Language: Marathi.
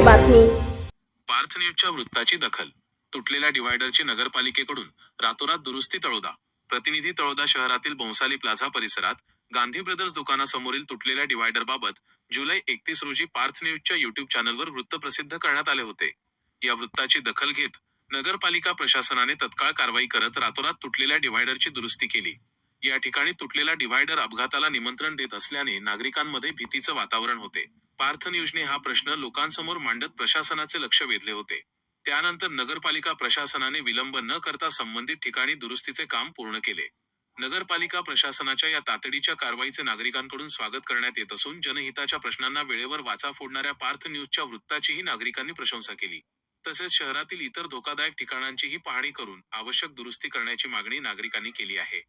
बातमी. पार्थ न्यूजच्या वृत्ताची दखल. तुटलेल्या डिव्हायडरची नगरपालिकेकडून रातोरात दुरुस्ती. तळोदा. प्रतिनिधी. तळोदा शहरातील बोंसाली प्लाझा परिसरात गांधी ब्रदर्स दुकानासमोरील तुटलेल्या डिव्हायडरबाबत जुलै 31 रोजी पार्थ न्यूजच्या युट्यूब चॅनलवर वृत्त प्रसिद्ध करण्यात आले होते. या वृत्ताची दखल घेत नगरपालिका प्रशासनाने तत्काळ कारवाई करत रातोरात तुटलेल्या डिव्हायडरची दुरुस्ती केली. या ठिकाणी तुटलेला डिव्हायडर अपघाताला निमंत्रण देत असल्याने नागरिकांमध्ये भीतीचं वातावरण होते. पार्थ न्यूजने हा प्रश्न लोकांसमोर मांडत प्रशासनाचे लक्ष वेधले होते. त्यानंतर नगरपालिका प्रशासनाने विलंब न करता संबंधित ठिकाणी दुरुस्तीचे काम पूर्ण केले. नगरपालिका प्रशासनाच्या या तातडीच्या कारवाईचे नागरिकांकडून स्वागत करण्यात येत असून जनहिताच्या प्रश्नांना वेळेवर वाचा फोडणाऱ्या पार्थ न्यूजच्या वृत्ताचीही नागरिकांनी प्रशंसा केली. तसेच शहरातील इतर धोकादायक ठिकाणांचीही पाहणी करून आवश्यक दुरुस्ती करण्याची मागणी नागरिकांनी केली आहे.